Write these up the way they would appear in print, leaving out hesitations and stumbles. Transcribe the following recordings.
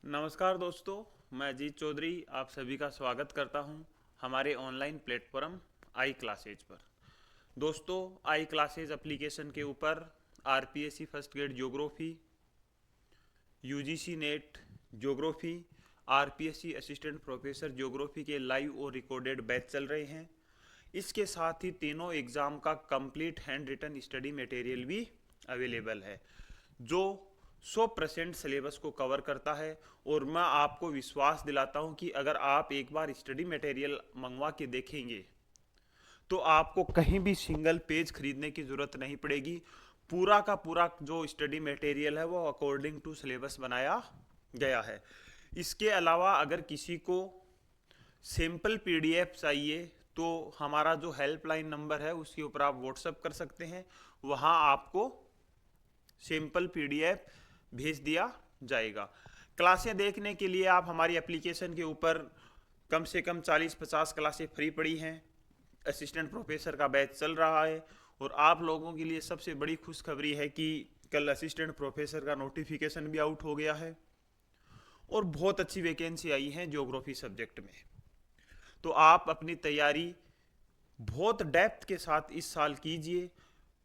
नमस्कार दोस्तों, मैं अजीत चौधरी आप सभी का स्वागत करता हूं हमारे ऑनलाइन प्लेटफॉर्म आई क्लासेज पर। दोस्तों, आई क्लासेज एप्लीकेशन के ऊपर RPSC first grade geography, UGC NET geography, RPSC assistant professor geography के लाइव और रिकॉर्डेड बैच चल रहे हैं। इसके साथ ही तीनों एग्ज़ाम का complete hand written study material भी अवेलेबल है, जो 100% सिलेबस को कवर करता है। और मैं आपको विश्वास दिलाता हूं कि अगर आप एक बार स्टडी मटेरियल मंगवा के देखेंगे तो आपको कहीं भी सिंगल पेज खरीदने की ज़रूरत नहीं पड़ेगी। पूरा का पूरा जो स्टडी मटेरियल है वो अकॉर्डिंग टू सिलेबस बनाया गया है। इसके अलावा अगर किसी को सिंपल पीडीएफ चाहिए तो हमारा जो हेल्पलाइन नंबर है उसके ऊपर आप व्हाट्सएप कर सकते हैं, वहाँ आपको सिंपल पीडीएफ भेज दिया जाएगा। क्लासें देखने के लिए आप हमारी एप्लीकेशन के ऊपर कम से कम 40-50 क्लासें फ्री पड़ी हैं। असिस्टेंट प्रोफेसर का बैच चल रहा है और आप लोगों के लिए सबसे बड़ी खुशखबरी है कि कल असिस्टेंट प्रोफेसर का नोटिफिकेशन भी आउट हो गया है और बहुत अच्छी वैकेंसी आई है ज्योग्राफी सब्जेक्ट में। तो आप अपनी तैयारी बहुत डेप्थ के साथ इस साल कीजिए।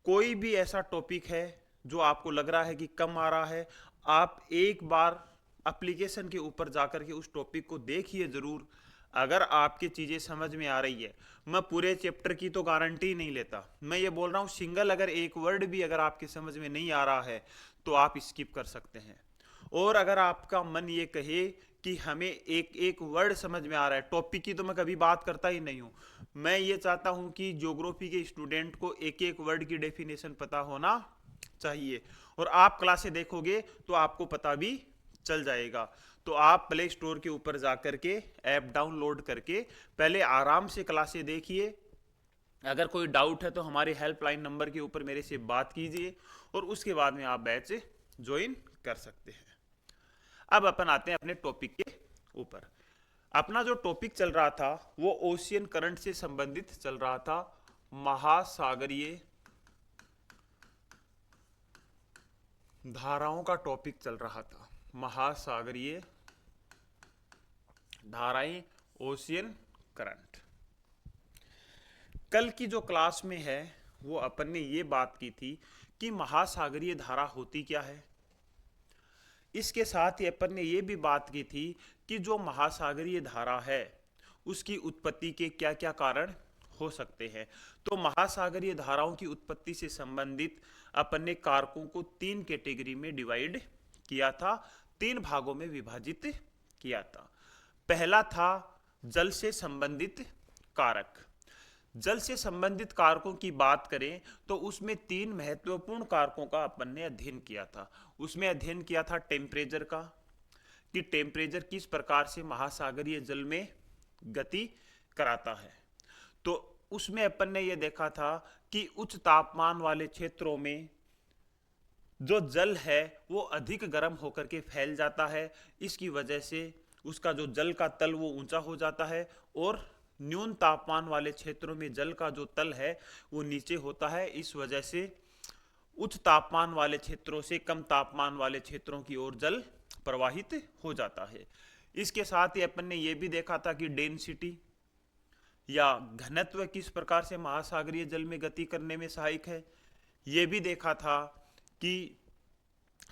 कोई भी ऐसा टॉपिक है जो आपको लग रहा है कि कम आ रहा है, आप एक बार एप्लीकेशन के ऊपर जाकर के उस टॉपिक को देखिए ज़रूर। अगर आपकी चीज़ें समझ में आ रही है, मैं पूरे चैप्टर की तो गारंटी नहीं लेता, मैं ये बोल रहा हूँ सिंगल अगर एक वर्ड भी अगर आपके समझ में नहीं आ रहा है तो आप स्किप कर सकते हैं। और अगर आपका मन ये कहे कि हमें एक एक वर्ड समझ में आ रहा है, टॉपिक की तो मैं कभी बात करता ही नहीं हूँ। मैं ये चाहता हूँ कि ज्योग्राफी के स्टूडेंट को एक एक वर्ड की डेफिनेशन पता होना चाहिए। और आप क्लासें देखोगे तो आपको पता भी चल जाएगा। तो आप प्ले स्टोर के ऊपर जाकर के ऐप डाउनलोड करके पहले आराम से क्लासें देखिए। अगर कोई डाउट है तो हमारे हेल्पलाइन नंबर के ऊपर मेरे से बात कीजिए और उसके बाद में आप बैच ज्वाइन कर सकते हैं। अब अपन आते हैं अपने टॉपिक के ऊपर। अपना जो टॉपिक चल रहा था वो ओशियन करंट से संबंधित चल रहा था। महासागरीय धाराओं का टॉपिक चल रहा था। महासागरीय धाराएं, ओशियन करंट। कल की जो क्लास में है वो अपन ने ये बात की थी कि महासागरीय धारा होती क्या है। इसके साथ ही अपन ने ये भी बात की थी कि जो महासागरीय धारा है उसकी उत्पत्ति के क्या क्या कारण हो सकते हैं। तो महासागरीय धाराओं की उत्पत्ति से संबंधित अपन ने कारकों को 3 कैटेगरी में डिवाइड किया था, 3 भागों में विभाजित किया था। पहला था जल से संबंधित कारक। जल से संबंधित कारकों की बात करें तो उसमें 3 महत्वपूर्ण कारकों का अपन ने अध्ययन किया था। उसमें अध्ययन किया था टेम्परेचर का, कि टेम्परेचर किस प्रकार से महासागरीय जल में गति कराता है। तो उसमें अपन ने यह देखा था कि उच्च तापमान वाले क्षेत्रों में जो जल है वो अधिक गर्म होकर के फैल जाता है। इसकी वजह से उसका जो जल का तल वो ऊंचा हो जाता है और न्यून तापमान वाले क्षेत्रों में जल का जो तल है वो नीचे होता है। इस वजह से उच्च तापमान वाले क्षेत्रों से कम तापमान वाले क्षेत्रों की ओर जल प्रवाहित हो जाता है। इसके साथ ही अपन ने यह भी देखा था कि डेंसिटी या घनत्व किस प्रकार से महासागरीय जल में गति करने में सहायक है। यह भी देखा था कि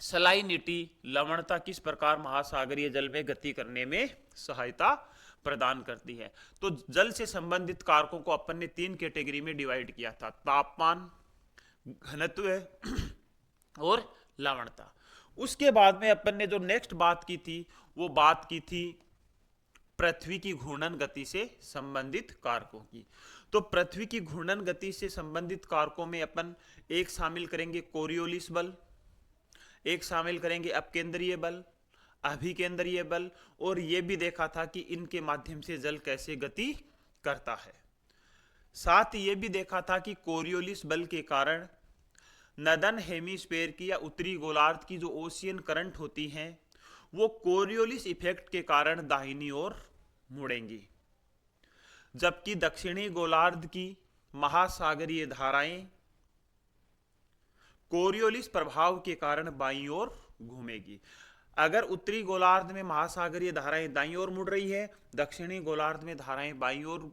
सलाइनिटी, लवणता किस प्रकार महासागरीय जल में गति करने में सहायता प्रदान करती है। तो जल से संबंधित कारकों को अपन ने 3 कैटेगरी में डिवाइड किया था, तापमान, घनत्व और लवणता। उसके बाद में अपन ने जो नेक्स्ट बात की थी वो बात की थी पृथ्वी की घूर्णन गति से संबंधित कारकों की। तो पृथ्वी की घूर्णन गति से संबंधित कारकों में अपन एक शामिल करेंगे कोरियोलिस बल, एक शामिल करेंगे अपकेंद्रीय बल, अभिकेंद्रीय बल, और यह भी देखा था कि इनके माध्यम से जल कैसे गति करता है। साथ ही यह भी देखा था कि कोरियोलिस बल के कारण नदन हेमीस्फेयर की या उत्तरी गोलार्ध की जो ओशियन करंट होती हैं वो कोरियोलिस इफेक्ट के कारण दाहिनी ओर मुड़ेंगी, जबकि दक्षिणी गोलार्ध की महासागरीय धाराएं कोरियोलिस प्रभाव के कारण बाईं ओर घूमेगी। अगर उत्तरी गोलार्ध में महासागरीय धाराएं दाईं ओर मुड़ रही है, दक्षिणी गोलार्ध में धाराएं बाईं ओर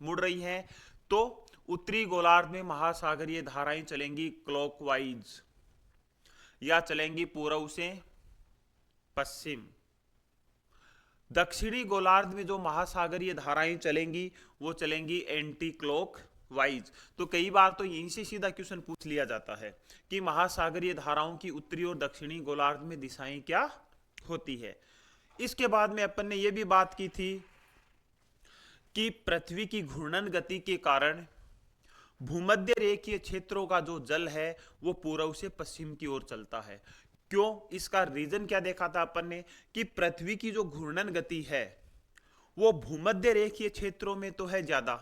मुड़ रही हैं, तो उत्तरी गोलार्ध में महासागरीय धाराएं चलेंगी क्लॉकवाइज या चलेंगी पूर्व से पश्चिम। दक्षिणी गोलार्ध में जो महासागरीय धाराएं चलेंगी वो चलेंगी एंटी क्लॉक वाइज। तो कई बार तो यहीं से सीधा क्वेश्चन पूछ लिया जाता है कि महासागरीय धाराओं की उत्तरी और दक्षिणी गोलार्ध में दिशाएं क्या होती है। इसके बाद में अपन ने यह भी बात की थी कि पृथ्वी की घूर्णन गति के कारण भूमध्य रेखीय क्षेत्रों का जो जल है वो पूर्व से पश्चिम की ओर चलता है। क्यों? इसका रीजन क्या देखा था अपन ने कि पृथ्वी की जो घूर्णन गति है वो भूमध्य रेखीय क्षेत्रों में तो है ज्यादा,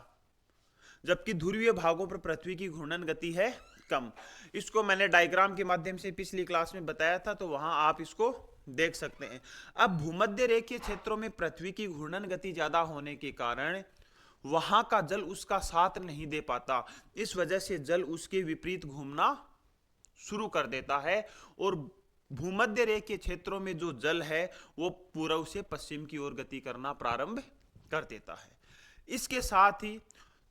जबकि ध्रुवीय भागों पर पृथ्वी की घूर्णन गति है कम। इसको मैंने डायग्राम के माध्यम से पिछली क्लास में बताया था, तो वहां आप इसको देख सकते हैं। अब भूमध्य रेखीय क्षेत्रों में पृथ्वी की घूर्णन गति ज्यादा होने के कारण वहां का जल उसका साथ नहीं दे पाता, इस वजह से जल उसके विपरीत घूमना शुरू कर देता है और भूमध्य रेखीय क्षेत्रों में जो जल है वो पूर्व से पश्चिम की ओर गति करना प्रारंभ कर देता है। इसके साथ ही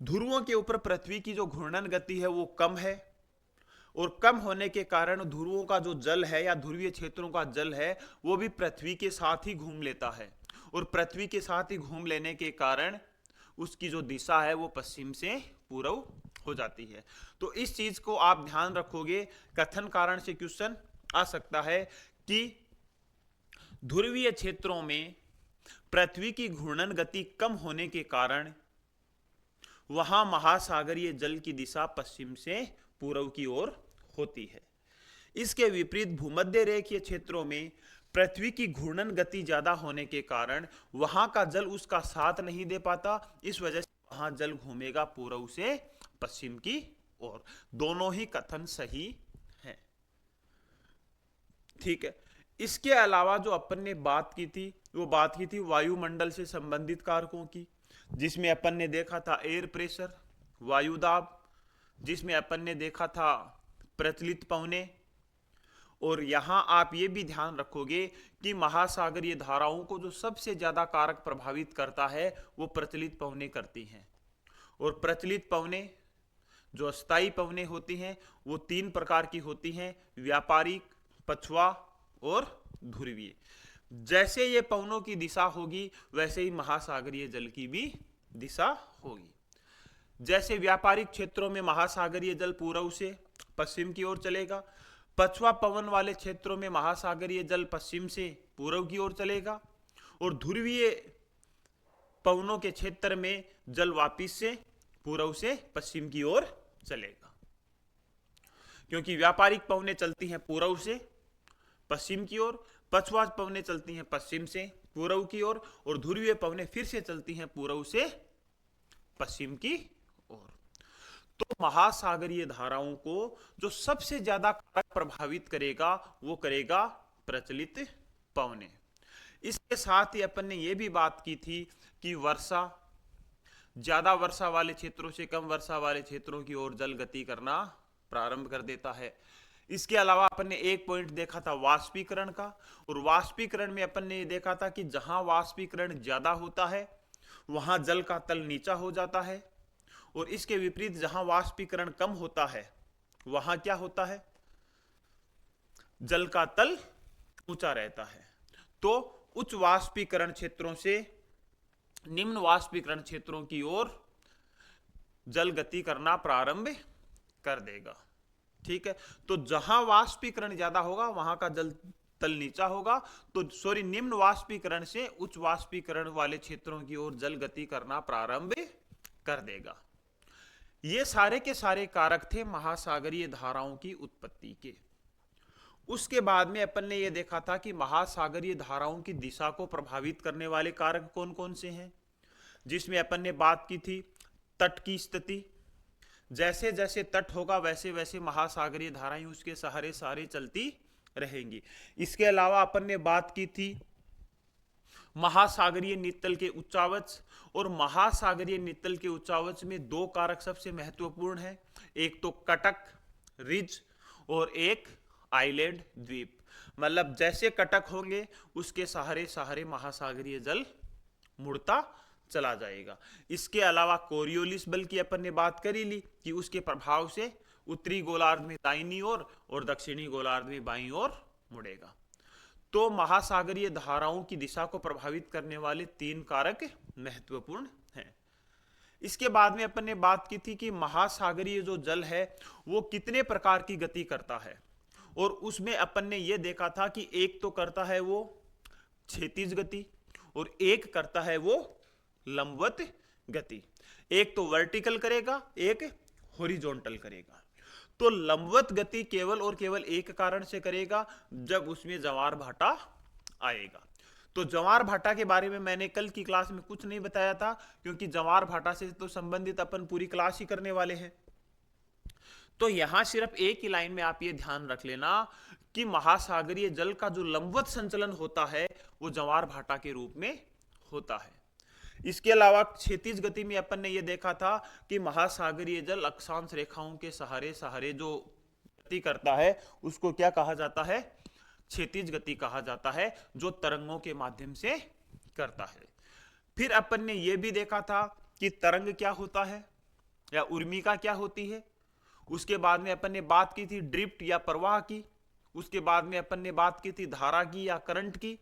ध्रुवों के ऊपर पृथ्वी की जो घूर्णन गति है वो कम है और कम होने के कारण ध्रुवों का जो जल है या ध्रुवीय क्षेत्रों का जल है वो भी पृथ्वी के साथ ही घूम लेता है और पृथ्वी के साथ ही घूम लेने के कारण उसकी जो दिशा है वो पश्चिम से पूर्व हो जाती है। तो इस चीज को आप ध्यान रखोगे, कथन कारण से क्वेश्चन आ सकता है कि ध्रुवीय क्षेत्रों में पृथ्वी की घूर्णन गति कम होने के कारण वहां महासागरीय जल की दिशा पश्चिम से पूर्व की ओर होती है। इसके विपरीत भूमध्य रेखीय क्षेत्रों में पृथ्वी की घूर्णन गति ज्यादा होने के कारण वहां का जल उसका साथ नहीं दे पाता, इस वजह से वहां जल घूमेगा पूर्व से पश्चिम की ओर। दोनों ही कथन सही हैं, ठीक है। इसके अलावा जो अपन ने बात की थी वो बात की थी वायुमंडल से संबंधित कारकों की, जिसमें अपन ने देखा था एयर प्रेशर, वायुदाब, जिसमें अपन ने देखा था प्रचलित पवने। और यहां आप ये भी ध्यान रखोगे कि महासागरीय धाराओं को जो सबसे ज्यादा कारक प्रभावित करता है वो प्रचलित पवने करती हैं। और प्रचलित पवने जो अस्थायी पवने होती हैं वो 3 प्रकार की होती हैं, व्यापारिक, पछुआ और ध्रुवीय। जैसे ये पवनों की दिशा होगी वैसे ही महासागरीय जल की भी दिशा होगी। जैसे व्यापारिक क्षेत्रों में महासागरीय जल पूर्व से पश्चिम की ओर चलेगा, पछुआ पवन वाले क्षेत्रों में महासागरीय जल पश्चिम से पूर्व की ओर चलेगा और ध्रुवीय पवनों के क्षेत्र में जल वापिस से पूर्व से पश्चिम की ओर चलेगा, क्योंकि व्यापारिक पवनें चलती हैं पूर्व से पश्चिम की ओर, पछुआ पवनें चलती हैं पश्चिम से पूर्व की ओर और ध्रुवीय पवनें फिर से चलती हैं पूर्व से पश्चिम की ओर। तो महासागरीय धाराओं को जो सबसे ज्यादा कारक प्रभावित करेगा वो करेगा प्रचलित पवने। इसके साथ ही अपन ने यह भी बात की थी कि वर्षा, ज्यादा वर्षा वाले क्षेत्रों से कम वर्षा वाले क्षेत्रों की ओर जल गति करना प्रारंभ कर देता है। इसके अलावा अपन ने एक पॉइंट देखा था वाष्पीकरण का, और वाष्पीकरण में अपन ने देखा था कि जहां वाष्पीकरण ज्यादा होता है वहां जल का तल नीचा हो जाता है और इसके विपरीत जहां वाष्पीकरण कम होता है वहां क्या होता है, जल का तल ऊंचा रहता है। तो उच्च वाष्पीकरण क्षेत्रों से निम्न वाष्पीकरण क्षेत्रों की ओर जल गति करना प्रारंभ कर देगा, ठीक है। तो जहां वाष्पीकरण ज्यादा होगा वहां का जल तल नीचा होगा, तो निम्न वाष्पीकरण से उच्च वाष्पीकरण वाले क्षेत्रों की ओर जल गति करना प्रारंभ कर देगा। ये सारे के सारे कारक थे महासागरीय धाराओं की उत्पत्ति के। उसके बाद में अपन ने यह देखा था कि महासागरीय धाराओं की दिशा को प्रभावित करने वाले कारक कौन कौन से हैं, जिसमें अपन ने बात की थी तट की स्थिति। जैसे जैसे तट होगा वैसे वैसे महासागरीय धाराएं उसके सहारे सहारे चलती रहेंगी। इसके अलावा अपन ने बात की थी महासागरीय नितल के उच्चावच, और महासागरीय नितल के उच्चावच में 2 कारक सबसे महत्वपूर्ण हैं, एक तो कटक रिज और एक आइलैंड द्वीप, मतलब जैसे कटक होंगे उसके सहारे सहारे महासागरीय जल मुड़ता चला जाएगा। इसके अलावा कोरियोलिस बल की अपन ने बात करी ली कि उसके प्रभाव से उत्तरी गोलार्ध में दाहिनी ओर और दक्षिणी गोलार्ध में बाईं ओर मुड़ेगा। तो महासागरीय धाराओं की दिशा को प्रभावित करने वाले तीन कारक महत्वपूर्ण हैं। इसके बाद में अपन ने बात की थी कि महासागरीय जो जल है वो कितने प्रकार की गति करता है, और उसमें अपन ने ये देखा था कि एक तो करता है वो क्षैतिज गति और एक करता है वो लंबवत गति। एक तो वर्टिकल करेगा, एक हॉरिजॉन्टल करेगा। तो लंबवत गति केवल और केवल एक कारण से करेगा, जब उसमें ज्वार भाटा आएगा। तो ज्वार भाटा के बारे में मैंने कल की क्लास में कुछ नहीं बताया था, क्योंकि ज्वार भाटा से तो संबंधित अपन पूरी क्लास ही करने वाले हैं। तो यहां सिर्फ एक ही लाइन में आप ये ध्यान रख लेना कि महासागरीय जल का जो लंबवत संचलन होता है वो ज्वार भाटा के रूप में होता है। इसके अलावा क्षैतिज गति में अपन ने ये देखा था कि महासागरीय जल अक्षांश रेखाओं के सहारे सहारे जो गति करता है उसको क्या कहा जाता है, क्षैतिज गति कहा जाता है, जो तरंगों के माध्यम से करता है। फिर अपन ने ये भी देखा था कि तरंग क्या होता है या उर्मिका क्या होती है। उसके बाद में अपन ने बात की थी ड्रिफ्ट या प्रवाह की। उसके बाद में अपन ने बात की थी धारा की या करंट की।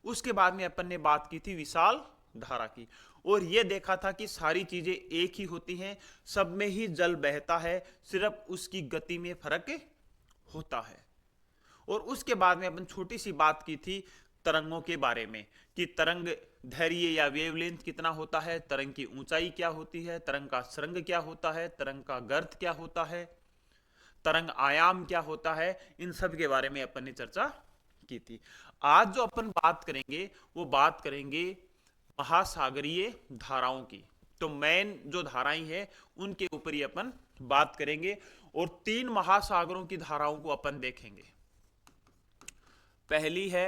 उसके बाद में अपन ने बात की थी विशाल धारा की। और यह देखा था कि सारी चीजें एक ही होती हैं, सब में ही जल बहता है, सिर्फ उसकी गति में फर्क होता है। और उसके बाद में अपन छोटी सी बात की थी तरंगों के बारे में कि तरंग धैर्य या वेवलेंथ कितना होता है, तरंग की ऊंचाई क्या होती है, तरंग का सरंग क्या होता है, तरंग का गर्त क्या होता है, तरंग आयाम क्या होता है। इन सब के बारे में अपन ने चर्चा की थी। आज जो अपन बात करेंगे वो बात करेंगे महासागरीय धाराओं की। तो मेन जो धाराएं हैं उनके ऊपर ही अपन बात करेंगे और तीन महासागरों की धाराओं को अपन देखेंगे। पहली है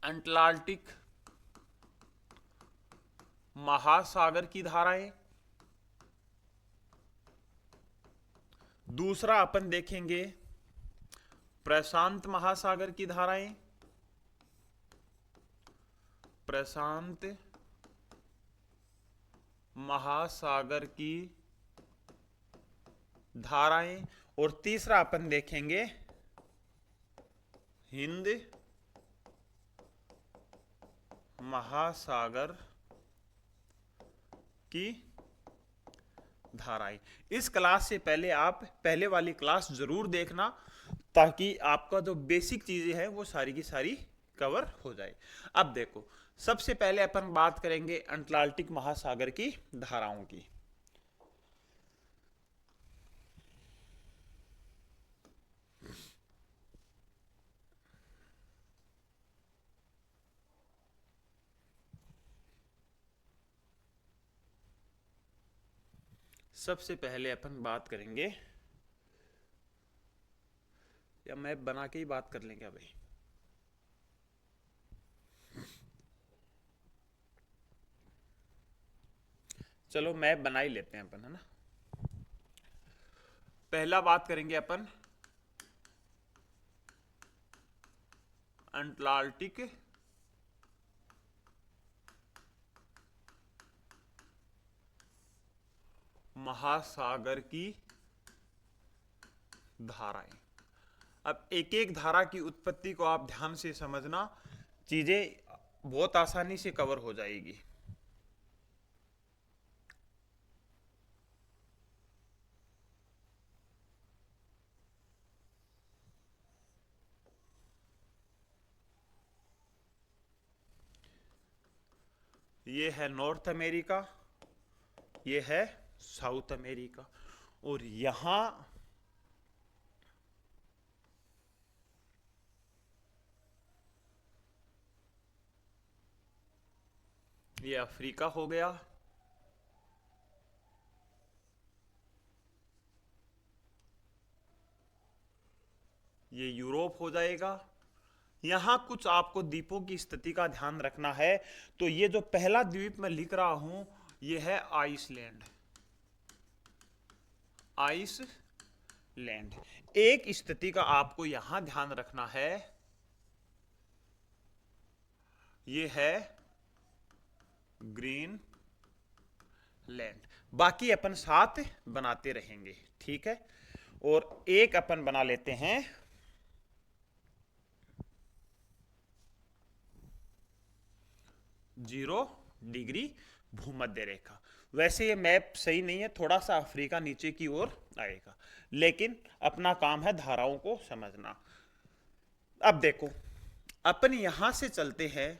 अटलांटिक महासागर की धाराएं। दूसरा अपन देखेंगे प्रशांत महासागर की धाराएं, प्रशांत महासागर की धाराएं। और तीसरा अपन देखेंगे हिंद महासागर की धाराएं। इस क्लास से पहले आप पहले वाली क्लास जरूर देखना, ताकि आपका जो बेसिक चीजें हैं वो सारी की सारी कवर हो जाए। अब देखो, सबसे पहले अपन बात करेंगे अटलांटिक महासागर की धाराओं की। सबसे पहले अपन बात करेंगे, या मैप बना के ही बात कर लेंगे भाई। चलो मैप बना ही लेते हैं अपन, है ना। पहला बात करेंगे अपन अटलांटिक महासागर की धाराएं। अब एक एक धारा की उत्पत्ति को आप ध्यान से समझना, चीजें बहुत आसानी से कवर हो जाएगी। ये है नॉर्थ अमेरिका, ये है साउथ अमेरिका, और यहां ये अफ्रीका हो गया, ये यूरोप हो जाएगा। यहां कुछ आपको द्वीपों की स्थिति का ध्यान रखना है। तो ये जो पहला द्वीप मैं लिख रहा हूं ये है आइसलैंड, आइसलैंड। लैंड। एक स्थिति का आपको यहां ध्यान रखना है, ये है ग्रीन लैंड। बाकी अपन साथ बनाते रहेंगे, ठीक है। और एक अपन बना लेते हैं 0 डिग्री भूमध्य रेखा। वैसे ये मैप सही नहीं है, थोड़ा सा अफ्रीका नीचे की ओर आएगा, लेकिन अपना काम है धाराओं को समझना। अब देखो, अपन यहां से चलते हैं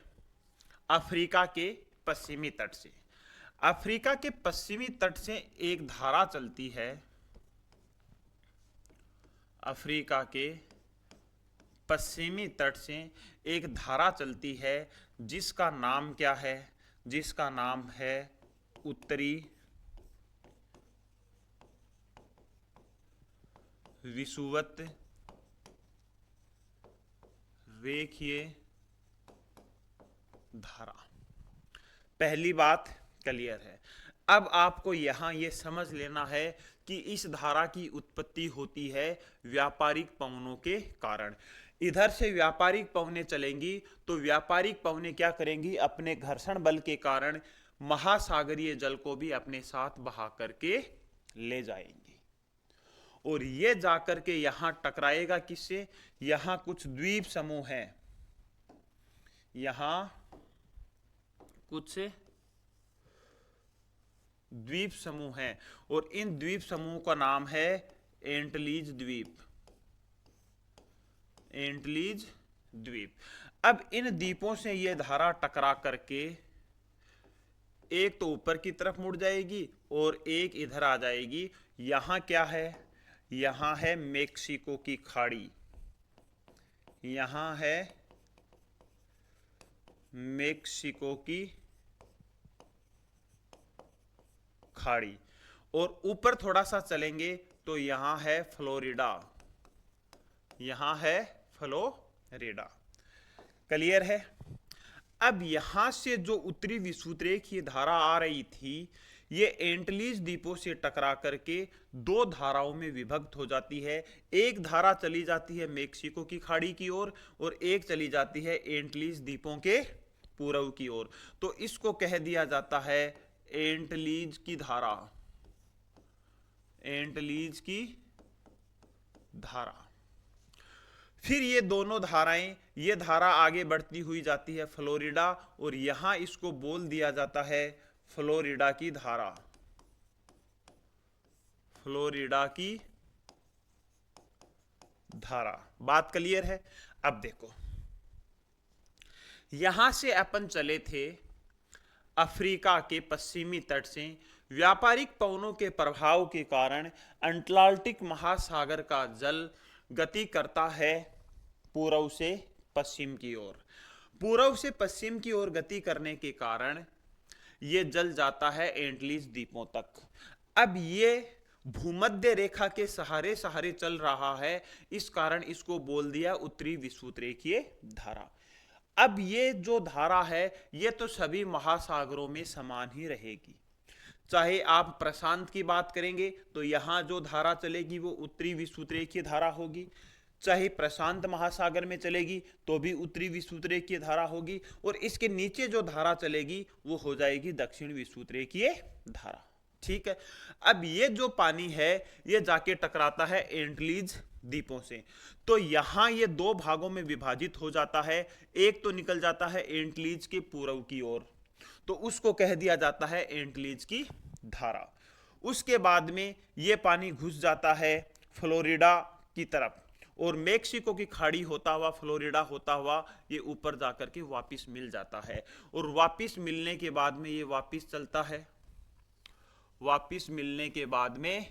अफ्रीका के पश्चिमी तट से। अफ्रीका के पश्चिमी तट से एक धारा चलती है, अफ्रीका के पश्चिमी तट से एक धारा चलती है जिसका नाम क्या है, जिसका नाम है उत्तरी विषुवत रेखीय धारा। पहली बात क्लियर है। अब आपको यहां यह समझ लेना है कि इस धारा की उत्पत्ति होती है व्यापारिक पवनों के कारण। इधर से व्यापारिक पवनें चलेंगी तो व्यापारिक पवनें क्या करेंगी, अपने घर्षण बल के कारण महासागरीय जल को भी अपने साथ बहा करके ले जाएंगी, और ये जाकर के यहां टकराएगा किससे, यहां कुछ द्वीप समूह हैं, यहां कुछ द्वीप समूह हैं, और इन द्वीप समूह का नाम है एंटलीज द्वीप, एंटलीज द्वीप। अब इन द्वीपों से यह धारा टकरा करके एक तो ऊपर की तरफ मुड़ जाएगी और एक इधर आ जाएगी। यहां क्या है, यहां है मेक्सिको की खाड़ी, यहां है मेक्सिको की खाड़ी, और ऊपर थोड़ा सा चलेंगे तो यहां है फ्लोरिडा, यहां है फ्लोरिडा। क्लियर है। अब यहां से जो उत्तरी विषुवरेखीय धारा आ रही थी, ये एंटलीज द्वीपों से टकरा करके दो धाराओं में विभक्त हो जाती है। एक धारा चली जाती है मेक्सिको की खाड़ी की ओर, और एक चली जाती है एंटलीज द्वीपों के पूर्व की ओर। तो इसको कह दिया जाता है एंटलीज की धारा, एंटलीज की धारा। फिर ये दोनों धाराएं, ये धारा आगे बढ़ती हुई जाती है फ्लोरिडा, और यहां इसको बोल दिया जाता है फ्लोरिडा की धारा, फ्लोरिडा की धारा। बात क्लियर है। अब देखो, यहां से अपन चले थे अफ्रीका के पश्चिमी तट से, व्यापारिक पवनों के प्रभाव के कारण अटलांटिक महासागर का जल गति करता है पूर्व से पश्चिम की ओर। पूर्व से पश्चिम की ओर गति करने के कारण यह जल जाता है एंटलीज द्वीपों तक। अब ये भूमध्य रेखा के सहारे सहारे चल रहा है, इस कारण इसको बोल दिया उत्तरी विषुवरेखीय धारा। अब ये जो धारा है, ये तो सभी महासागरों में समान ही रहेगी। चाहे आप प्रशांत की बात करेंगे तो यहां जो धारा चलेगी वो उत्तरी विषुवरेखीय धारा होगी, चाहे प्रशांत महासागर में चलेगी तो भी उत्तरी विषुवरेखीय धारा होगी, और इसके नीचे जो धारा चलेगी वो हो जाएगी दक्षिण विषुवरेखीय धारा। ठीक है। अब ये जो पानी है ये जाके टकराता है एंटलीज द्वीपों से, तो यहां ये दो भागों में विभाजित हो जाता है। एक तो निकल जाता है एंटलीज के पूर्व की ओर, तो उसको कह दिया जाता है एंटलीज की धारा। उसके बाद में ये पानी घुस जाता है फ्लोरिडा की तरफ, और मेक्सिको की खाड़ी होता हुआ, फ्लोरिडा होता हुआ ये ऊपर जाकर के वापिस मिल जाता है, और वापिस मिलने के बाद में ये वापिस चलता है। वापिस मिलने के बाद में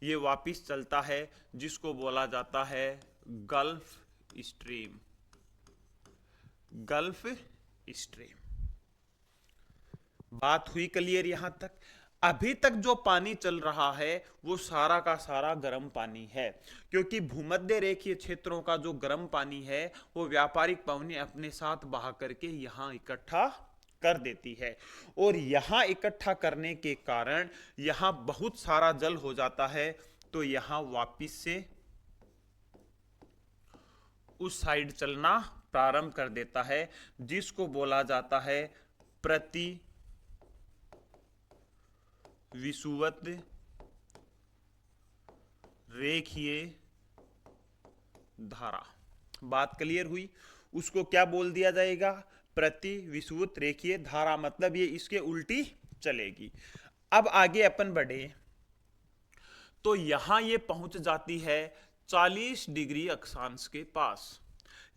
ये वापिस चलता है, जिसको बोला जाता है गल्फ स्ट्रीम, गल्फ स्ट्रीम। बात हुई क्लियर यहां तक। अभी तक जो पानी चल रहा है वो सारा का सारा गर्म पानी है, क्योंकि भूमध्य रेखीय क्षेत्रों का जो गर्म पानी है वो व्यापारिक पवनें अपने साथ बहा करके यहां इकट्ठा कर देती है, और यहां इकट्ठा करने के कारण यहां बहुत सारा जल हो जाता है, तो यहां वापिस से उस साइड चलना प्रारंभ कर देता है, जिसको बोला जाता है प्रति विषुवत रेखीय धारा। बात क्लियर हुई? उसको क्या बोल दिया जाएगा? प्रति विषुवत रेखीय धारा, मतलब ये इसके उल्टी चलेगी। अब आगे अपन बढ़े तो यहां ये पहुंच जाती है 40 डिग्री अक्षांश के पास।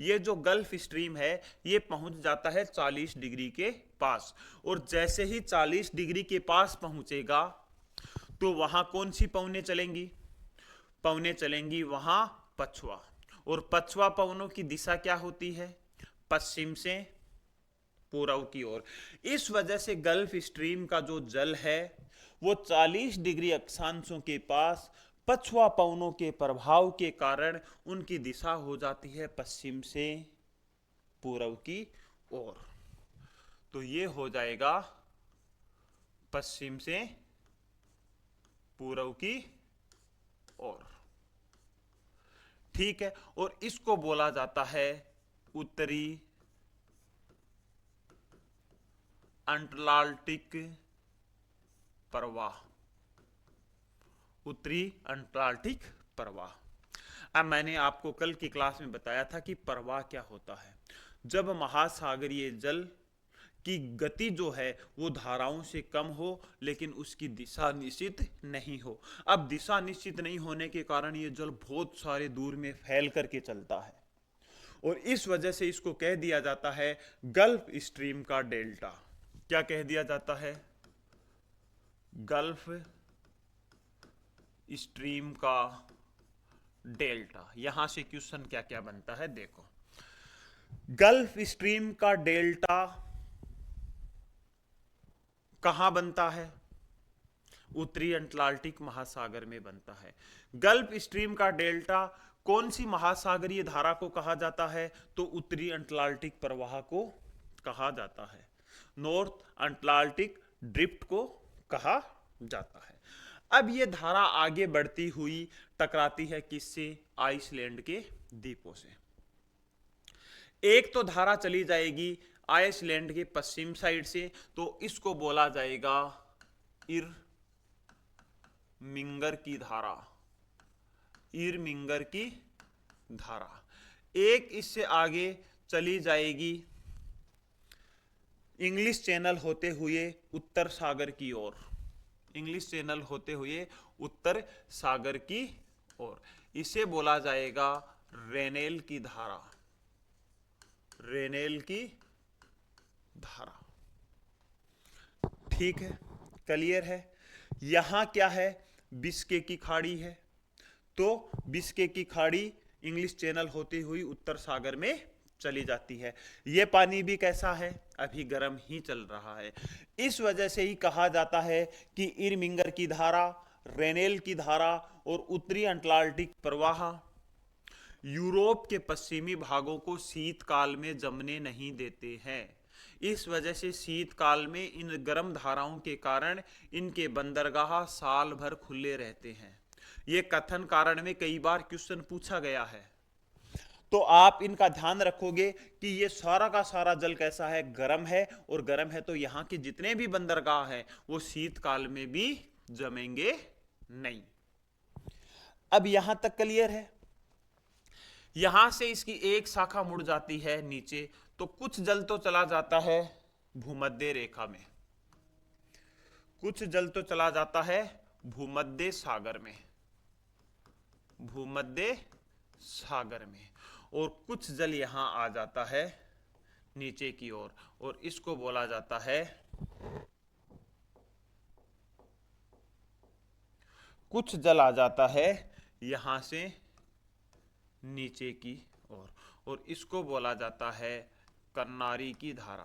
ये जो गल्फ स्ट्रीम है ये पहुंच जाता है 40 डिग्री के पास, और जैसे ही 40 डिग्री के पास पहुंचेगा तो वहां कौन सी पवनें चलेंगी? पवनें चलेंगी वहां पछुआ, और पछुआ पवनों की दिशा क्या होती है? पश्चिम से पूर्व की ओर। इस वजह से गल्फ स्ट्रीम का जो जल है वो 40 डिग्री अक्षांशों के पास पछुआ पवनों के प्रभाव के कारण उनकी दिशा हो जाती है पश्चिम से पूर्व की ओर। तो ये हो जाएगा पश्चिम से पूर्व की ओर, ठीक है। और इसको बोला जाता है उत्तरी अंटार्कटिक प्रवाह। उत्तरी अंटार्कटिक प्रवाह। अब मैंने आपको कल की क्लास में बताया था कि प्रवाह क्या होता है। जब महासागरीय जल की गति जो है वो धाराओं से कम हो लेकिन उसकी दिशा निश्चित नहीं हो। अब दिशा निश्चित नहीं होने के कारण ये जल बहुत सारे दूर में फैल करके चलता है, और इस वजह से इसको कह दिया जाता है गल्फ स्ट्रीम का डेल्टा। क्या कह दिया जाता है? गल्फ स्ट्रीम का डेल्टा। यहां से क्वेश्चन क्या क्या बनता है देखो। गल्फ स्ट्रीम का डेल्टा कहां बनता है? उत्तरी अटलांटिक महासागर में बनता है। गल्फ स्ट्रीम का डेल्टा कौन सी महासागरीय धारा को कहा जाता है? तो उत्तरी अटलांटिक प्रवाह को कहा जाता है, नॉर्थ अटलांटिक ड्रिफ्ट को कहा जाता है। अब ये धारा आगे बढ़ती हुई टकराती है किससे? आइसलैंड के द्वीपों से। एक तो धारा चली जाएगी आइसलैंड के पश्चिम साइड से, तो इसको बोला जाएगा इरमिंगर की धारा। इरमिंगर की धारा। एक इससे आगे चली जाएगी इंग्लिश चैनल होते हुए उत्तर सागर की ओर। इंग्लिश चैनल होते हुए उत्तर सागर की ओर, इसे बोला जाएगा रेनेल की धारा। रेनेल की धारा, ठीक है, क्लियर है। यहां क्या है? बिस्के की खाड़ी है, तो बिस्के की खाड़ी इंग्लिश चैनल होती हुई उत्तर सागर में चली जाती है। यह पानी भी कैसा है? अभी गर्म ही चल रहा है। इस वजह से ही कहा जाता है कि इरमिंगर की धारा, रेनेल की धारा और उत्तरी अटलांटिक प्रवाह यूरोप के पश्चिमी भागों को शीतकाल में जमने नहीं देते हैं। इस वजह से शीतकाल में इन गर्म धाराओं के कारण इनके बंदरगाह साल भर खुले रहते हैं। ये कथन कारण में कई बार क्वेश्चन पूछा गया है, तो आप इनका ध्यान रखोगे कि ये सारा का सारा जल कैसा है? गर्म है, और गर्म है तो यहाँ के जितने भी बंदरगाह हैं वो शीतकाल में भी जमेंगे नहीं। अब यहां तक क्लियर है। यहां से इसकी एक शाखा मुड़ जाती है नीचे, तो कुछ जल तो चला जाता है भूमध्य रेखा में, कुछ जल तो चला जाता है भूमध्य सागर में, भूमध्य सागर में, और कुछ जल यहां आ जाता है नीचे की ओर, और इसको बोला जाता है, कुछ जल आ जाता है यहां से नीचे की ओर, और इसको बोला जाता है कन्नारी की धारा।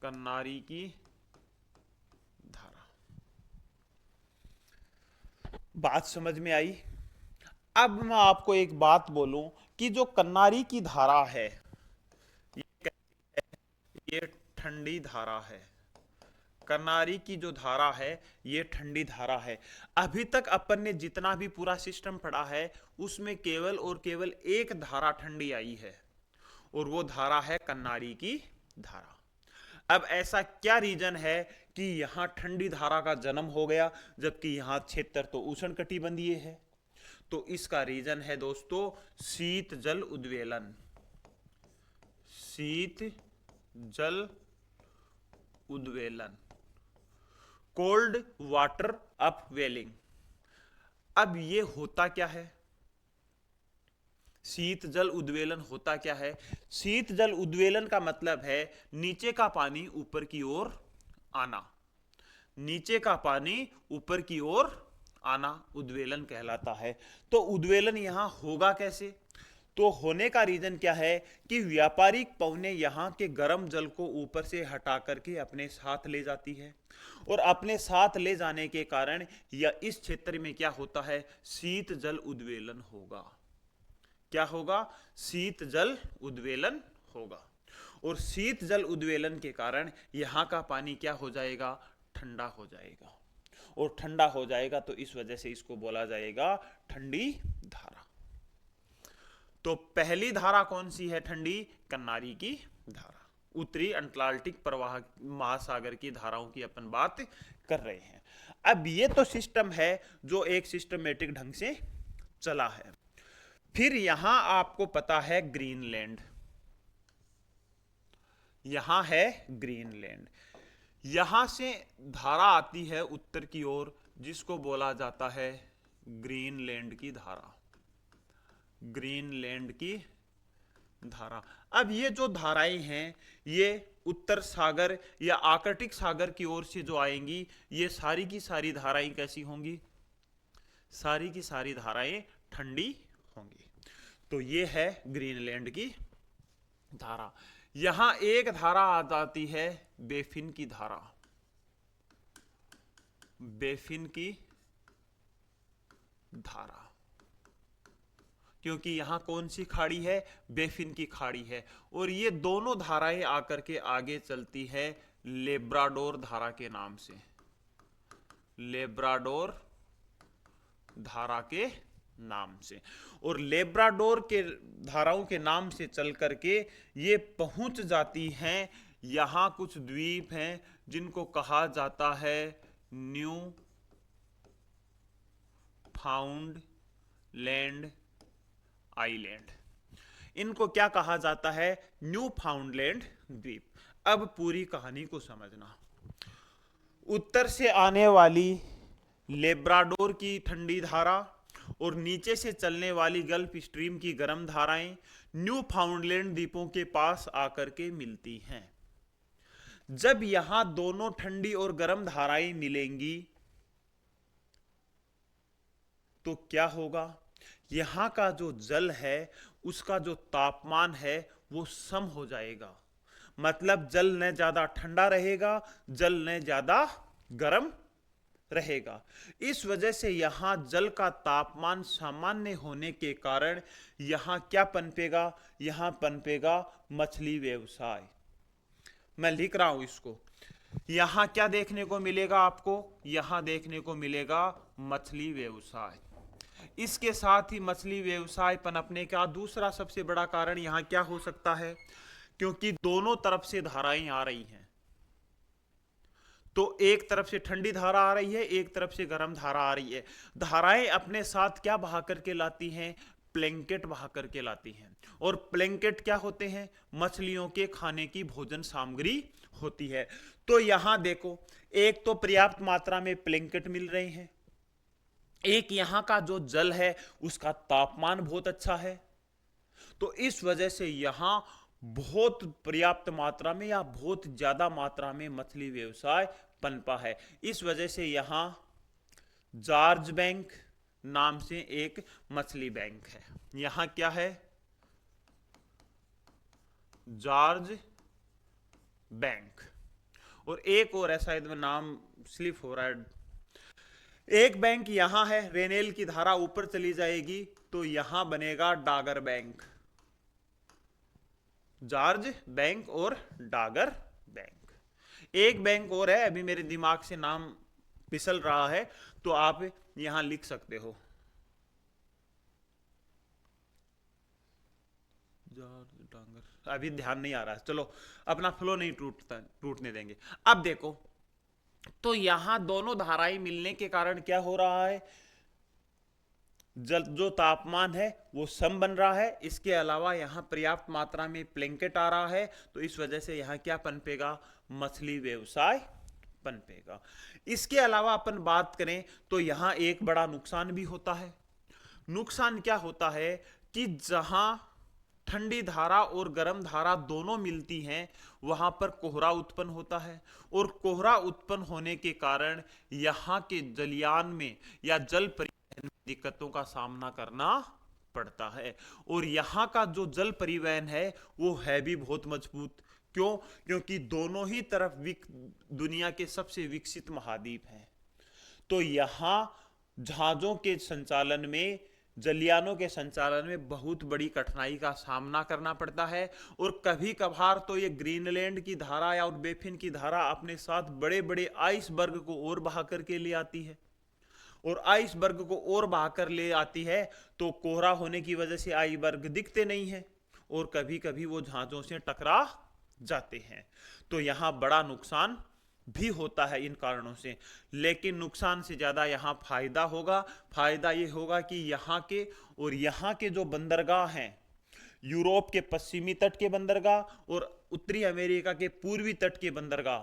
कन्नारी की धारा। बात समझ में आई? अब मैं आपको एक बात बोलूं कि जो कन्नारी की धारा है ये ठंडी धारा है। करनारी की जो धारा है ये ठंडी धारा है। अभी तक अपन ने जितना भी पूरा सिस्टम पढ़ा है उसमें केवल और केवल एक धारा ठंडी आई है और वो धारा है करनारी की धारा। अब ऐसा क्या रीजन है कि यहां ठंडी धारा का जन्म हो गया जबकि यहां क्षेत्र तो उष्णकटिबंधीय है? तो इसका रीजन है दोस्तों शीत जल उद्वेलन। शीत जल उद्वेलन, कोल्ड वाटर अपवेलिंग। अब ये होता क्या है? शीत जल उद्वेलन होता क्या है? शीत जल उद्वेलन का मतलब है नीचे का पानी ऊपर की ओर आना। नीचे का पानी ऊपर की ओर आना उद्वेलन कहलाता है। तो उद्वेलन यहां होगा कैसे? तो होने का रीजन क्या है कि व्यापारिक पवने यहां के गर्म जल को ऊपर से हटा करके अपने साथ ले जाती है और अपने साथ ले जाने के कारण या इस क्षेत्र में क्या होता है? शीत जल उद्वेलन होगा। क्या होगा? शीत जल उद्वेलन होगा और शीत जल उद्वेलन के कारण यहां का पानी क्या हो जाएगा? ठंडा हो जाएगा और ठंडा हो जाएगा तो इस वजह से इसको बोला जाएगा ठंडी धारा। तो पहली धारा कौन सी है ठंडी? करनारी की धारा। उत्तरी अटलांटिक प्रवाह महासागर की धाराओं की अपन बात कर रहे हैं। अब ये तो सिस्टम है जो एक सिस्टमेटिक ढंग से चला है। फिर यहां आपको पता है ग्रीनलैंड, यहां है ग्रीनलैंड। यहां से धारा आती है उत्तर की ओर जिसको बोला जाता है ग्रीनलैंड की धारा। ग्रीनलैंड की धारा। अब ये जो धाराएं हैं ये उत्तर सागर या आर्कटिक सागर की ओर से जो आएंगी ये सारी की सारी धाराएं कैसी होंगी? सारी की सारी धाराएं ठंडी होंगी। तो ये है ग्रीनलैंड की धारा। यहां एक धारा आ जाती है बेफिन की धारा। बेफिन की धारा, क्योंकि यहां कौन सी खाड़ी है? बेफिन की खाड़ी है। और ये दोनों धाराएं आकर के आगे चलती है लेब्राडोर धारा के नाम से। लेब्राडोर धारा के नाम से। और लेब्राडोर के धाराओं के नाम से चल करके ये पहुंच जाती हैं, यहां कुछ द्वीप हैं जिनको कहा जाता है न्यू फाउंड लैंड आइलैंड। इनको क्या कहा जाता है? न्यू फाउंडलैंड द्वीप। अब पूरी कहानी को समझना। उत्तर से आने वाली लेब्राडोर की ठंडी धारा और नीचे से चलने वाली गल्फ स्ट्रीम की गर्म धाराएं न्यू फाउंडलैंड द्वीपों के पास आकर के मिलती हैं। जब यहां दोनों ठंडी और गर्म धाराएं मिलेंगी तो क्या होगा? यहां का जो जल है उसका जो तापमान है वो सम हो जाएगा। मतलब जल न ज्यादा ठंडा रहेगा, जल न ज्यादा गर्म रहेगा। इस वजह से यहां जल का तापमान सामान्य होने के कारण यहां क्या पनपेगा? यहां पनपेगा मछली व्यवसाय। मैं लिख रहा हूं इसको। यहां क्या देखने को मिलेगा आपको? यहां देखने को मिलेगा मछली व्यवसाय। इसके साथ ही मछली व्यवसाय पनपने का दूसरा सबसे बड़ा कारण यहां क्या हो सकता है? क्योंकि दोनों तरफ से धाराएं आ रही हैं, तो एक तरफ से ठंडी धारा आ रही है, एक तरफ से गर्म धारा आ रही है। धाराएं अपने साथ क्या बहा करके लाती हैं? प्लैंकेट बहा करके लाती हैं। और प्लैंकेट क्या होते हैं? मछलियों के खाने की भोजन सामग्री होती है। तो यहां देखो, एक तो पर्याप्त मात्रा में प्लैंकेट मिल रहे हैं, एक यहां का जो जल है उसका तापमान बहुत अच्छा है। तो इस वजह से यहां बहुत पर्याप्त मात्रा में या बहुत ज्यादा मात्रा में मछली व्यवसाय पनपा है। इस वजह से यहां जॉर्ज बैंक नाम से एक मछली बैंक है। यहां क्या है? George bank. और एक और ऐसा शायद नाम स्लिप हो रहा है, एक बैंक यहां है। रेनेल की धारा ऊपर चली जाएगी तो यहां बनेगा डागर बैंक। जॉर्ज बैंक और डागर बैंक। एक बैंक और है, अभी मेरे दिमाग से नाम फिसल रहा है, तो आप यहां लिख सकते हो। जॉर्ज डांगर, अभी ध्यान नहीं आ रहा है, चलो अपना फ्लो नहीं टूटने देंगे। अब देखो, तो यहां दोनों धाराएं मिलने के कारण क्या हो रहा है, जल जो तापमान है वो सम बन रहा है। इसके अलावा यहाँ पर्याप्त मात्रा में प्लैंकेट आ रहा है, तो इस वजह से यहाँ क्या पनपेगा, मछली व्यवसाय पनपेगा। इसके अलावा अपन बात करें तो यहाँ एक बड़ा नुकसान भी होता है। नुकसान क्या होता है कि जहां ठंडी धारा और गर्म धारा दोनों मिलती हैं, वहां पर कोहरा उत्पन्न होता है, और कोहरा उत्पन्न होने के कारण यहाँ के जलयान में या जल परिवहन में दिक्कतों का सामना करना पड़ता है। और यहाँ का जो जल परिवहन है वो है भी बहुत मजबूत। क्यों? क्योंकि दोनों ही तरफ दुनिया के सबसे विकसित महाद्वीप हैं। तो यहाँ जहाजों के संचालन में, जलयानों के संचालन में बहुत बड़ी कठिनाई का सामना करना पड़ता है। और कभी कभार तो ये ग्रीनलैंड की धारा या और बेफिन की धारा अपने साथ बड़े बड़े आइसबर्ग को और बहा करके ले आती है, और आइसबर्ग को और बहाकर ले आती है, तो कोहरा होने की वजह से आइसबर्ग दिखते नहीं है, और कभी कभी वो जहाजों से टकरा जाते हैं। तो यहां बड़ा नुकसान भी होता है इन कारणों से। लेकिन नुकसान से ज्यादा यहाँ फायदा होगा। फायदा ये होगा कि यहाँ के और यहाँ के जो बंदरगाह हैं, यूरोप के पश्चिमी तट के बंदरगाह और उत्तरी अमेरिका के पूर्वी तट के बंदरगाह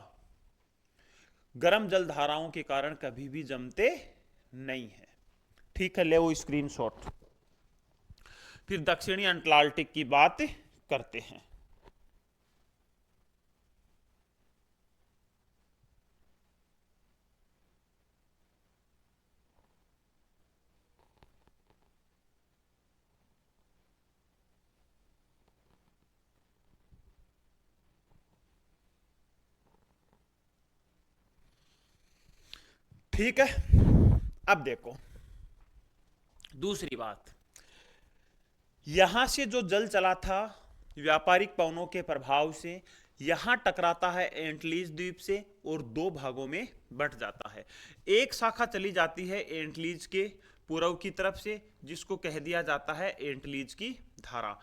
गर्म जल धाराओं के कारण कभी भी जमते नहीं है। ठीक है, ले वो स्क्रीनशॉट। फिर दक्षिणी अटलांटिक की बात करते हैं। ठीक है, अब देखो दूसरी बात, यहां से जो जल चला था व्यापारिक पवनों के प्रभाव से, यहां टकराता है एंटलीज द्वीप से और दो भागों में बंट जाता है। एक शाखा चली जाती है एंटलीज के पूर्व की तरफ से, जिसको कह दिया जाता है एंटलीज की धारा।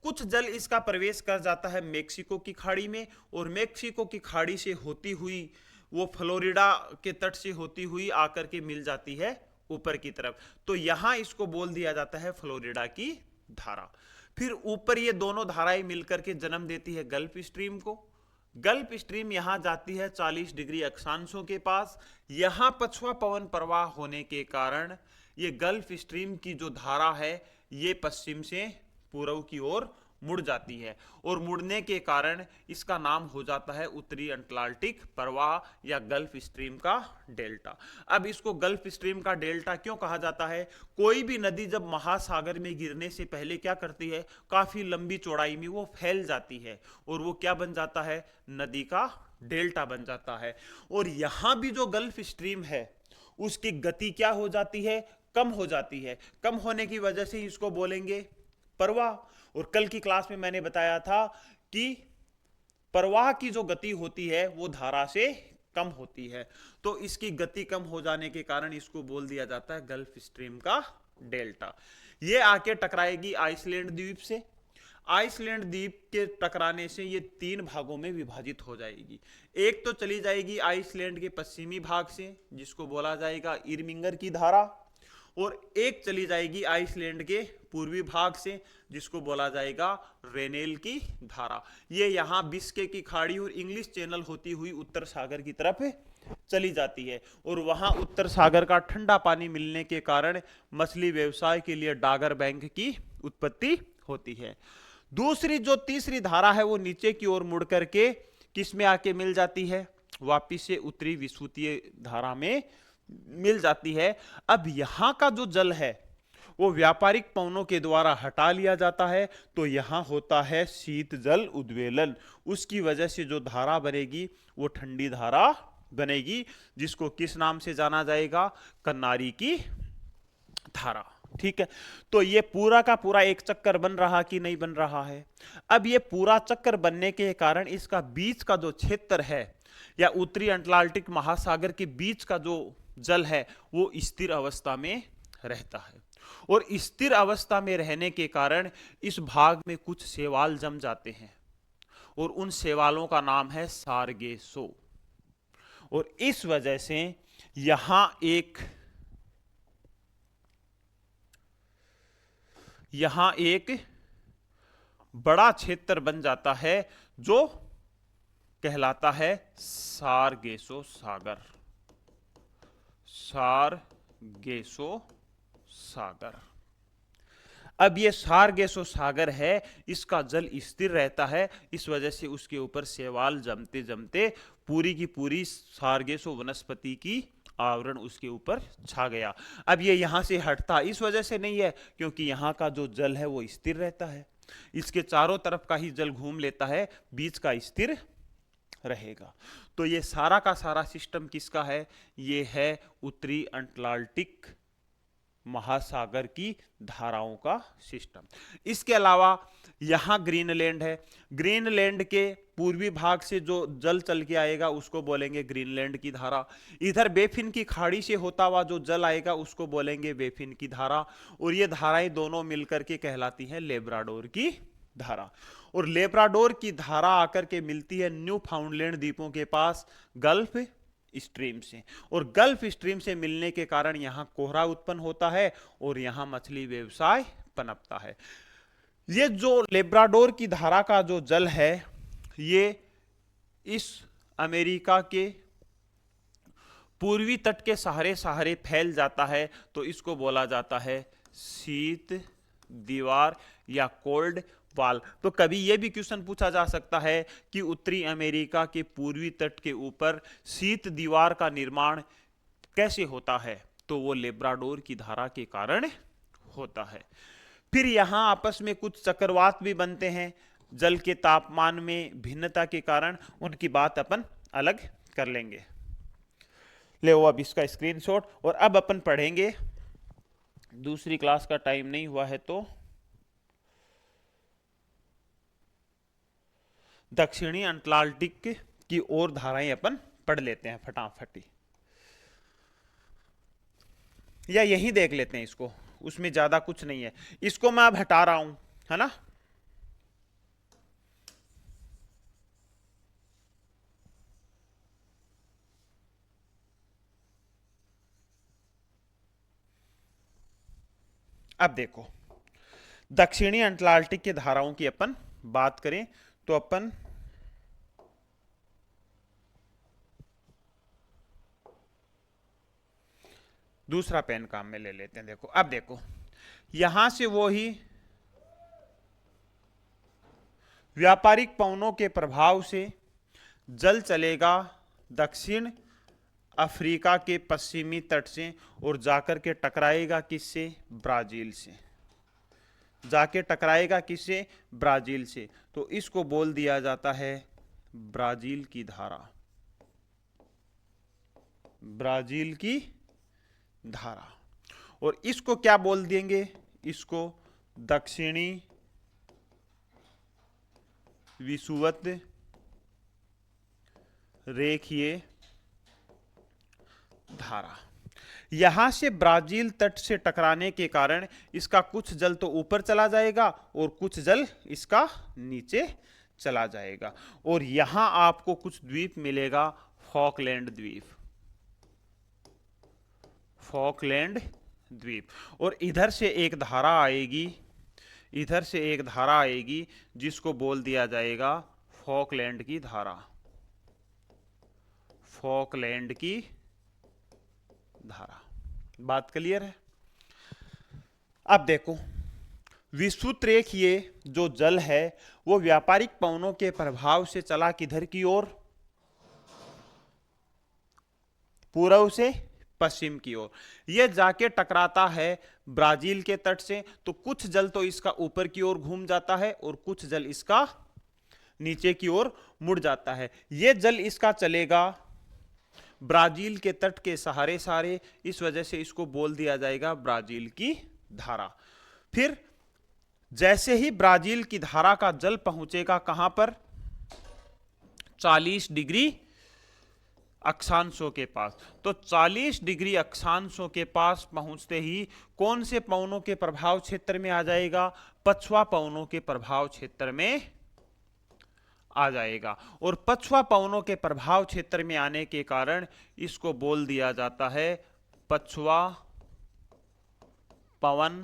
कुछ जल इसका प्रवेश कर जाता है मेक्सिको की खाड़ी में, और मेक्सिको की खाड़ी से होती हुई वो फ्लोरिडा के तट से होती हुई आकर के मिल जाती है ऊपर की तरफ। तो यहां इसको बोल दिया जाता है फ्लोरिडा की धारा। फिर ऊपर ये दोनों धाराएं मिलकर के जन्म देती है गल्फ स्ट्रीम को। गल्फ स्ट्रीम यहां जाती है 40 डिग्री अक्षांशों के पास। यहां पछुआ पवन प्रवाह होने के कारण ये गल्फ स्ट्रीम की जो धारा है ये पश्चिम से पूर्व की ओर मुड़ जाती है, और मुड़ने के कारण इसका नाम हो जाता है उत्तरी अटलांटिक प्रवाह या गल्फ स्ट्रीम का डेल्टा। अब इसको गल्फ स्ट्रीम का डेल्टा क्यों कहा जाता है? कोई भी नदी जब महासागर में गिरने से पहले क्या करती है, काफी लंबी चौड़ाई में वो फैल जाती है, और वो क्या बन जाता है, नदी का डेल्टा बन जाता है। और यहां भी जो गल्फ स्ट्रीम है उसकी गति क्या हो जाती है, कम हो जाती है। कम होने की वजह से इसको बोलेंगे प्रवाह। और कल की क्लास में मैंने बताया था कि प्रवाह की जो गति होती है वो धारा से कम होती है, तो इसकी गति कम हो जाने के कारण इसको बोल दिया जाता है गल्फ स्ट्रीम का डेल्टा। ये आके टकराएगी आइसलैंड द्वीप से। आइसलैंड द्वीप के टकराने से ये 3 भागों में विभाजित हो जाएगी। एक तो चली जाएगी आइसलैंड के पश्चिमी भाग से, जिसको बोला जाएगा इरमिंगर की धारा, और एक चली जाएगी आइसलैंड के पूर्वी भाग से, जिसको बोला जाएगा रेनेल की धारा। ये यहाँ बिस्के की खाड़ी और इंग्लिश चैनल होती हुई उत्तर सागर की तरफ चली जाती है, और वहां उत्तर सागर का ठंडा पानी मिलने के कारण मछली व्यवसाय के लिए डागर बैंक की उत्पत्ति होती है। दूसरी जो तीसरी धारा है वो नीचे की ओर मुड़ करके किस में आके मिल जाती है, वापिस से उत्तरी विषुवतीय धारा में मिल जाती है। अब यहां का जो जल है वो व्यापारिक पवनों के द्वारा हटा लिया जाता है, तो यहां होता है शीत जल उद्वेलन। उसकी वजह से जो धारा बनेगी वो ठंडी धारा बनेगी, जिसको किस नाम से जाना जाएगा, कन्नारी की धारा। ठीक है, तो ये पूरा का पूरा एक चक्कर बन रहा कि नहीं बन रहा है। अब ये पूरा चक्कर बनने के कारण इसका बीच का जो क्षेत्र है या उत्तरी अटलांटिक महासागर के बीच का जो जल है वो स्थिर अवस्था में रहता है, और स्थिर अवस्था में रहने के कारण इस भाग में कुछ शैवाल जम जाते हैं, और उन शैवालों का नाम है सारगेसो। और इस वजह से यहां एक बड़ा क्षेत्र बन जाता है जो कहलाता है सारगेसो सागर। सारगेसो सागर। अब ये सारगेसो सागर है, इसका जल स्थिर रहता है, इस वजह से उसके ऊपर शैवाल जमते जमते पूरी की पूरी सारगेसो वनस्पति की आवरण उसके ऊपर छा गया। अब ये यहां से हटता इस वजह से नहीं है क्योंकि यहां का जो जल है वो स्थिर रहता है, इसके चारों तरफ का ही जल घूम लेता है, बीच का स्थिर रहेगा। तो ये सारा का सारा सिस्टम किसका है? ये है उत्तरी अटलांटिक महासागर की धाराओं का सिस्टम। इसके अलावा यहां ग्रीनलैंड है। ग्रीनलैंड के पूर्वी भाग से जो जल चल के आएगा उसको बोलेंगे ग्रीनलैंड की धारा। इधर बेफिन की खाड़ी से होता हुआ जो जल आएगा उसको बोलेंगे बेफिन की धारा। और ये धाराएं दोनों मिलकर के कहलाती हैं लेब्राडोर की धारा। और लेब्राडोर की धारा आकर के मिलती है न्यू फाउंडलैंड द्वीपों के पास गल्फ स्ट्रीम से, और गल्फ स्ट्रीम से मिलने के कारण यहां कोहरा उत्पन्न होता है और यहां मछली व्यवसाय पनपता है। ये जो लेब्राडोर की धारा का जो जल है ये इस अमेरिका के पूर्वी तट के सहारे सहारे फैल जाता है, तो इसको बोला जाता है शीत दीवार या कोल्ड वाल। तो कभी यह भी क्वेश्चन पूछा जा सकता है कि उत्तरी अमेरिका के पूर्वी तट के ऊपर शीत दीवार का निर्माण कैसे होता है? तो वो लेब्राडोर की धारा के कारण होता है। फिर यहां आपस में कुछ चक्रवात भी बनते हैं जल के तापमान में भिन्नता के कारण, उनकी बात अपन अलग कर लेंगे। ले वो अब इसका स्क्रीनशॉट, और अब अपन पढ़ेंगे। दूसरी क्लास का टाइम नहीं हुआ है तो दक्षिणी अटलांटिक की ओर धाराएं अपन पढ़ लेते हैं फटाफटी, या यही देख लेते हैं इसको, उसमें ज्यादा कुछ नहीं है। इसको मैं अब हटा रहा हूं, है ना। अब देखो, दक्षिणी अटलांटिक की धाराओं की अपन बात करें तो अपन दूसरा पेन काम में ले लेते हैं। देखो, अब देखो यहां से वो ही व्यापारिक पवनों के प्रभाव से जल चलेगा दक्षिण अफ्रीका के पश्चिमी तट से और जाकर के टकराएगा किससे? ब्राजील से। जाके टकराएगा किससे? ब्राजील से। तो इसको बोल दिया जाता है ब्राजील की धारा। ब्राजील की धारा। और इसको क्या बोल देंगे? इसको दक्षिणी विषुवत रेखीय धारा। यहां से ब्राजील तट से टकराने के कारण इसका कुछ जल तो ऊपर चला जाएगा और कुछ जल इसका नीचे चला जाएगा, और यहां आपको कुछ द्वीप मिलेगा, फॉकलैंड द्वीप। फॉकलैंड द्वीप। और इधर से एक धारा आएगी, इधर से एक धारा आएगी जिसको बोल दिया जाएगा फॉकलैंड की धारा। फॉकलैंड की धारा। बात क्लियर है? अब देखो, विषुवत रेखीय जो जल है वो व्यापारिक पवनों के प्रभाव से चला किधर की ओर? पूर्व से पश्चिम की ओर। यह जाके टकराता है ब्राजील के तट से, तो कुछ जल तो इसका ऊपर की ओर घूम जाता है और कुछ जल इसका नीचे की ओर मुड़ जाता है। यह जल इसका चलेगा ब्राजील के तट के सहारे सहारे, इस वजह से इसको बोल दिया जाएगा ब्राजील की धारा। फिर जैसे ही ब्राजील की धारा का जल पहुंचेगा कहां पर? 40 डिग्री अक्षांशों के पास। तो 40 डिग्री अक्षांशों के पास पहुंचते ही कौन से पवनों के प्रभाव क्षेत्र में आ जाएगा? पछुआ पवनों के प्रभाव क्षेत्र में आ जाएगा। और पछुआ पवनों के प्रभाव क्षेत्र में आने के कारण इसको बोल दिया जाता है पछुआ पवन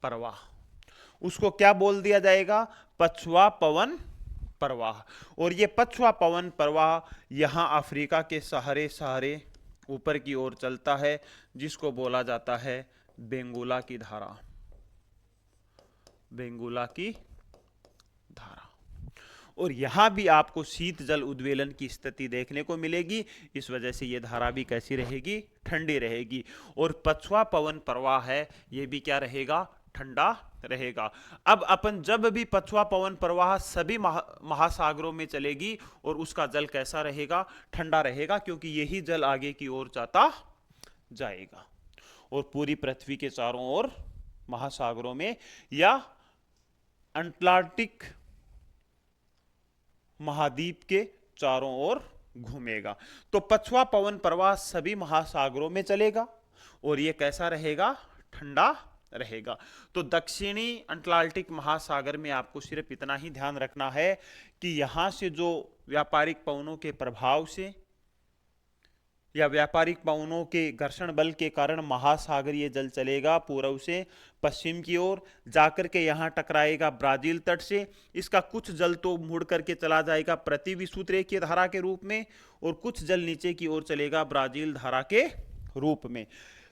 प्रवाह। उसको क्या बोल दिया जाएगा? पछुआ पवन प्रवाह। और ये पछुआ पवन प्रवाह यहां अफ्रीका के सहारे सहारे ऊपर की ओर चलता है, जिसको बोला जाता है बेंगुला की धारा। बेंगुला की धारा। और यहां भी आपको शीत जल उद्वेलन की स्थिति देखने को मिलेगी। इस वजह से यह धारा भी कैसी रहेगी? ठंडी रहेगी। और पछुआ पवन प्रवाह है, यह भी क्या रहेगा? ठंडा रहेगा। अब अपन जब भी पछुआ पवन प्रवाह सभी महासागरों में चलेगी और उसका जल कैसा रहेगा? ठंडा रहेगा, क्योंकि यही जल आगे की ओर जाता जाएगा और पूरी पृथ्वी के चारों ओर महासागरों में या अटलांटिक महाद्वीप के चारों ओर घूमेगा। तो पछुआ पवन प्रवाह सभी महासागरों में चलेगा और यह कैसा रहेगा? ठंडा रहेगा। तो दक्षिणी अटलांटिक महासागर में आपको सिर्फ इतना ही ध्यान रखना है कि यहां से जो व्यापारिक पवनों के प्रभाव से या व्यापारिक पवनों के घर्षण बल के कारण महासागरीय जल चलेगा पूर्व से पश्चिम की ओर जाकर के यहां टकराएगा ब्राजील तट से। इसका कुछ जल तो मुड़ करके चला जाएगा प्रतिविसुत रेखीय धारा के रूप में और कुछ जल नीचे की ओर चलेगा ब्राजील धारा के रूप में।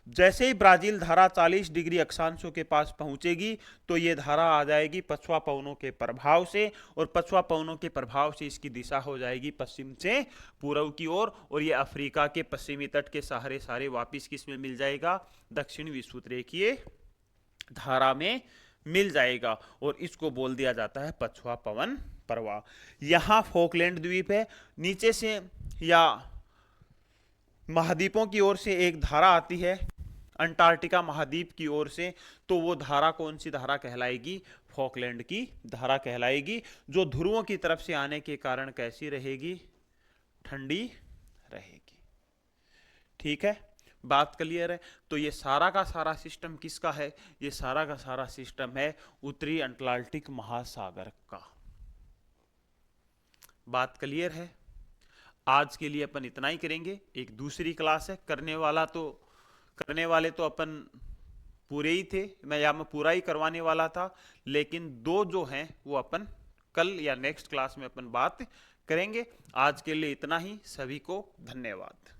जैसे ही ब्राजील धारा 40 डिग्री अक्षांशों के पास पहुंचेगी तो ये धारा आ जाएगी पछुआ पवनों के प्रभाव से, और पछुआ पवनों के प्रभाव से इसकी दिशा हो जाएगी पश्चिम से पूर्व की ओर, और ये अफ्रीका के पश्चिमी तट के सहारे सारे वापिस किस में मिल जाएगा? दक्षिण विषुवत रेखीय धारा में मिल जाएगा। और इसको बोल दिया जाता है पछुआ पवन प्रवाह। यहां फोकलैंड द्वीप है, नीचे से या महाद्वीपों की ओर से एक धारा आती है अंटार्कटिका महाद्वीप की ओर से, तो वो धारा कौन सी धारा कहलाएगी? फॉकलैंड की धारा कहलाएगी, जो ध्रुवों की तरफ से आने के कारण कैसी रहेगी? ठंडी रहेगी। ठीक है, बात क्लियर है। तो ये सारा का सारा सिस्टम किसका है? ये सारा का सारा सिस्टम है उत्तरी अटलांटिक महासागर का। बात क्लियर है। आज के लिए अपन इतना ही करेंगे। एक दूसरी क्लास है, करने वाले तो अपन पूरे ही थे, मैं पूरा ही करवाने वाला था, लेकिन दो जो हैं वो अपन कल या नेक्स्ट क्लास में अपन बात करेंगे। आज के लिए इतना ही। सभी को धन्यवाद।